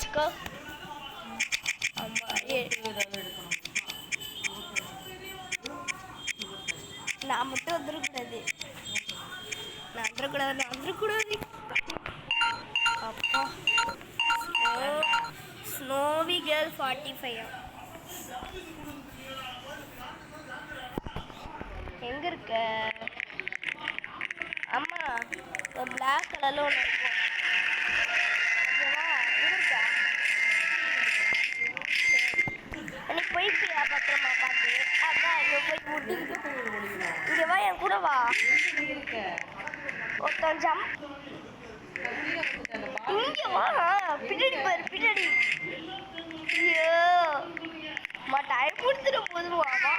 வச்சுக்கோ. ஆமா நான் மட்டும் வந்துடக்கூடாது. நான் வந்துடக்கூடாது. அப்பா ஸ்னோவி கேர்ள் 45 எங்க இருக்க? அம்மா ஒரு பிளாக் கலர்ல ஒன்று இருக்கும். எனக்கு போயிட்டியா பத்திரமா பார்த்து? அதான் இங்கே போய் முட்டிக்கிட்டு இங்கே வா, என் கூட வா. ஒருத்தன் ஜம்ப் இங்கே வா, பின்னாடி பாரு பின்னாடி. ஐயோ டைம் கொடுத்துட்டு போதுவா வா.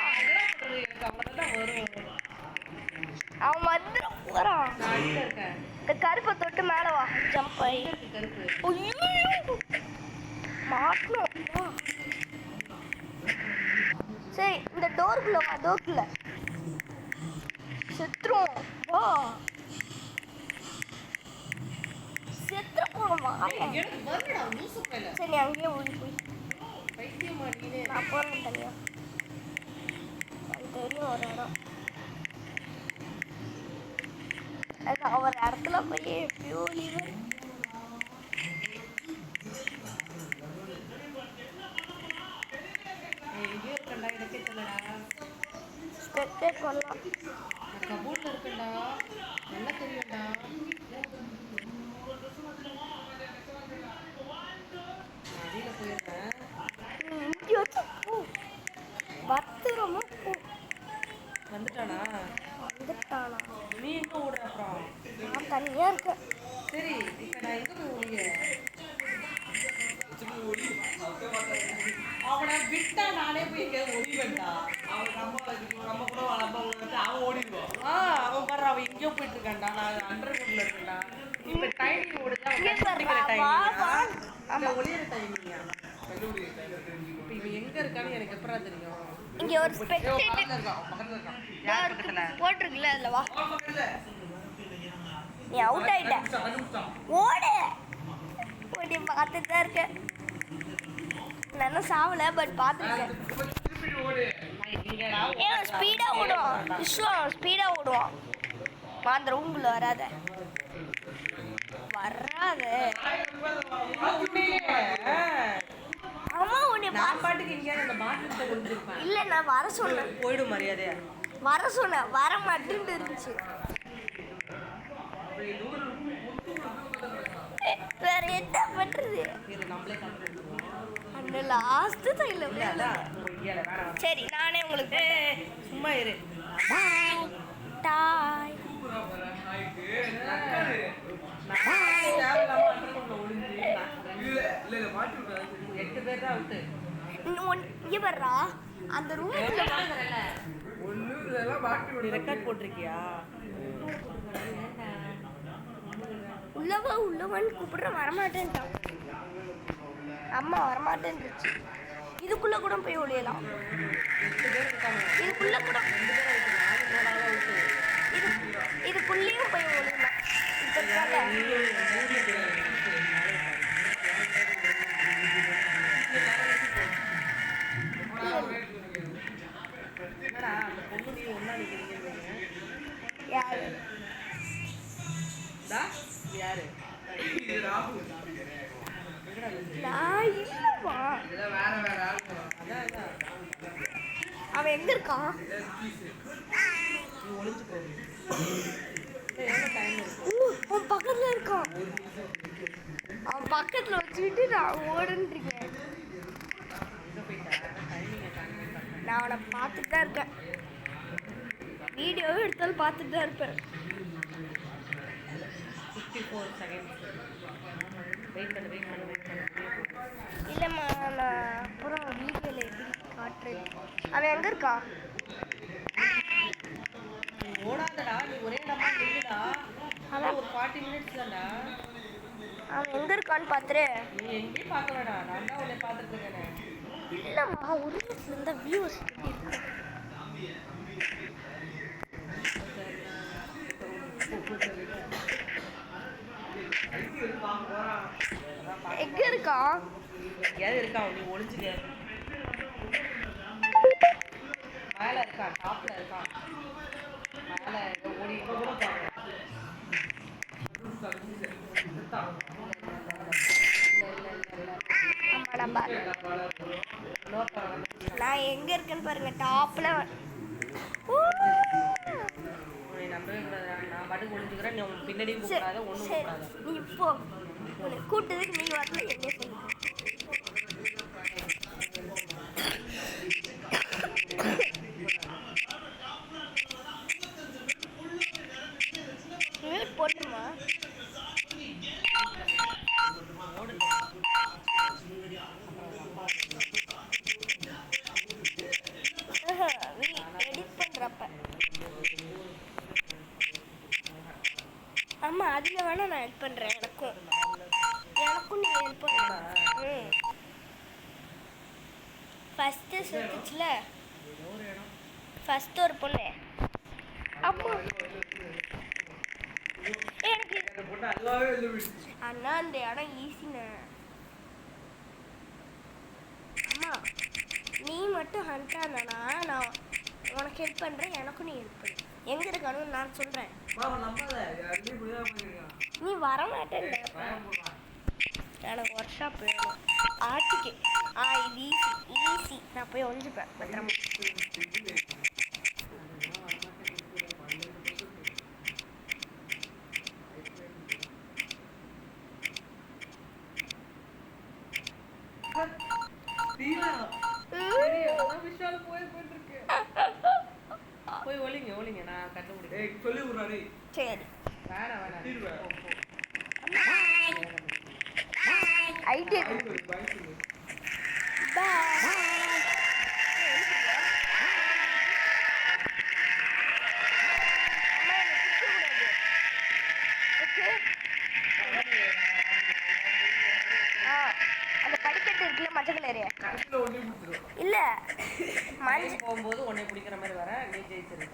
அவன் வந்துட போறான். இந்த கருப்பை தொட்டு மேல வா, ஜம்ப் ஆகி மாட்டணும். சரி இந்த டோருக்குள்ள வா, டோருக்குள்ள செத்துரும் வா. செத்துற போறோம். சரி அங்கேயே ஓடி போய் நான் போறேன் தனியா. தெரியும் ஒரு இடம். ஒரு இடத்துல போய் எப்படியோ லீவு ஸ்பெக்டேட் பண்ணலாம். கபூர்ல இருக்குண்டா, நல்லா தெரியும்டா. அடியில போயிருக்கேன். இங்கே வச்சு போ, பத்திரமா போ. வந்துட்டானா? நீ எங்க ஓடுற? அப்புறம் நான் தனியா இருக்கேன். சரி இப்ப நான் எங்க போய் ஓடிய? அவனை விட்டா நானே போய் எங்க ஓடிவேன்டா. அவன் ஓடிடுவான். அவன் பாரு, அவன் எங்கேயோ போயிட்டு இருக்கான்டா. நான் அண்டர்கிரவுண்ட்ல இருக்கேன்டா. இப்ப டைமிங் ஓடுதா? ஒளியிற டைமிங்கா? இப்ப இவன் எங்க இருக்கான்னு எனக்கு எப்படா தெரியும்? இங்க ஒரு போட்டிருக்குல்ல, அதுல வா. நீ அவுட் ஆயிட்ட. ஓடு ஓடி பார்த்துட்டு தான் இருக்கேன். நான் சாவல, பட் பார்த்துருக்கேன். ஏன் ஸ்பீடா ஓடுவான் விஸ்வம், ஸ்பீடா ஓடுவான். அந்த ரூம்குள்ள வராத வராத. ஆமா உன்னை பாட்டுக்கு எங்கேயாவது இல்ல, நான் வர சொன்னேன். போயிடும் மரியாதையா வர சொன்னேன், வர மாட்டேன்னு இருந்துச்சு. வேற என்ன பண்றது? அந்த லாஸ்ட் தைல சரி நானே உங்களுக்கு சும்மா இரு. டாய் 8 பேர் தான் அவுட்டு. இங்க வர்றா அந்த ரூம்ல ரெக்கார்ட் போட்டிருக்கியா? உள்ளவன் கூப்பிடுற வரமாட்டேன்ட்டான். அம்மா வரமாட்டேன்ருச்சு. இதுக்குள்ள கூட போய் ஒளியலாம். இதுக்குள்ள கூட இதுக்குள்ளேயும் போய் ஒளியலாம். யாரு யாரு? அவன் எங்க இருக்கான்? அவன் பக்கத்துல இருக்கான். அவன் பக்கத்துல வச்சுக்கிட்டு நான் ஓடுன்றீங்க. நான் அவனை பார்த்துட்டு தான் இருக்கேன். வீடியோவும் எடுத்தாலும் பார்த்துட்டு தான் இருப்பேன். 54 seconds. வெயிட் பண்ணு. இல்லைம்மா, நான் அப்புறம் வீடியோவில் எப்படி காட்டுறேன். அவன் எங்கே இருக்கா? ஓடாதடா, நீ ஒரே இடமா நில்லுடா. அதான் ஒரு 40 minutes தான்டா. அவன் எங்கே இருக்கான்னு பார்த்துரு. நீ எங்கேயும் பார்க்கலடா, நான் தான் உன்னை பார்த்துட்டு இருக்கேன். இல்லைம்மா, ஒரு இடத்துல இருந்த வியூஸ் எப்படி இருக்கு? எங்க இருக்கா? எங்கேயாவது இருக்கான் நீ ஒளிஞ்சுக்க. மேல இருக்கான், டாப்ல இருக்கான். மேல ஏதோ ஓடி நான் எங்க இருக்கேன்னு பாருங்க, டாப்ல. நம்பவே கூடாது. நான் பாட்டுக்கு ஒளிஞ்சுக்கிறேன். நீ உன் பின்னாடியும் கூப்பிடாத, ஒன்றும் கூப்பிடாத. நீ இப்போ உன்னை கூட்டதுக்கு நீ வரல, என்ன சொல்லு. மியூட் போட்டுமா? எடிட் பண்றப்ப. ஆமா, அதுல வேணா நான் ஹெல்ப் பண்றேன். எனக்கும் நீ ஹெல்ப் பண்ண. ஃபர்ஸ்ட் செத்துச்சுல, ஃபர்ஸ்ட் ஒரு பொண்ணு. அப்போ எனக்கு அண்ணா அந்த இடம் ஈஸிண்ணே. அம்மா நீ மட்டும் ஹண்டா இருந்தானா நான் உனக்கு ஹெல்ப் பண்ணுறேன், எனக்கும் நீ ஹெல்ப் பண்ணு. எங்கே இருக்கானு நான் சொல்கிறேன். நீ வரமாட்டேன். எனக்கு ஒர்க் ஷாப் வேணும். ஆர்டிக்கு இது ஈஸி. நான் போய் ஒழிஞ்சுப்பேன் பத்திரமா. போய் ஒளிங்க ஒளிங்க, நான் கண்டுபிடிக்கிறேன். சொல்லி விடுறாரு. சரி வேணாம் வேணாம். ஐடியா அந்த படிக்கட்டு இருக்குல்ல, மஞ்சள் கலரு இல்ல, மஞ்சள் போகும்போது உன்னை பிடிக்கிற மாதிரி வர நீ ஜெயிச்சிரு.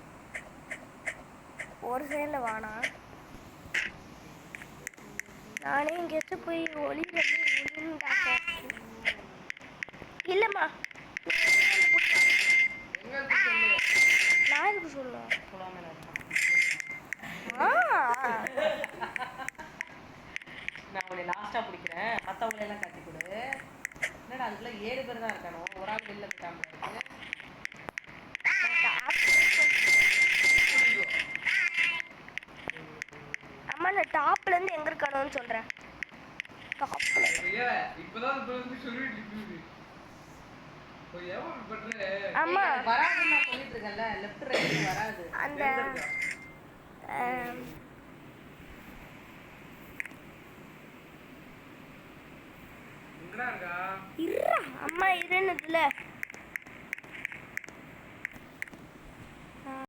ஒரு சைடில் வானா நானே எங்கேயாச்சும் போய் ஒளிஞ்சாக்க. இல்லைம்மா, நான் எதுக்கு சொல்லுவேன். நான் உன்னை லாஸ்டா பிடிக்கிறேன், மற்றவங்களை எல்லாம் கட்டி கொடு. என்னடா அதுக்குள்ள 7 பேர் தான் இருக்கானோ, ஒரு ஆள் வெளில போயிட்டாம இருக்கு. அம்மா நான் டாப்ல இருந்து எங்க இருக்கணும்னு சொல்றேன். டாப்ல அம்மா வராது, நான் சொல்லிட்டு இருக்கேன்ல, லெஃப்ட் ரைட் வராது. அந்த அம்மா இருன்னதுல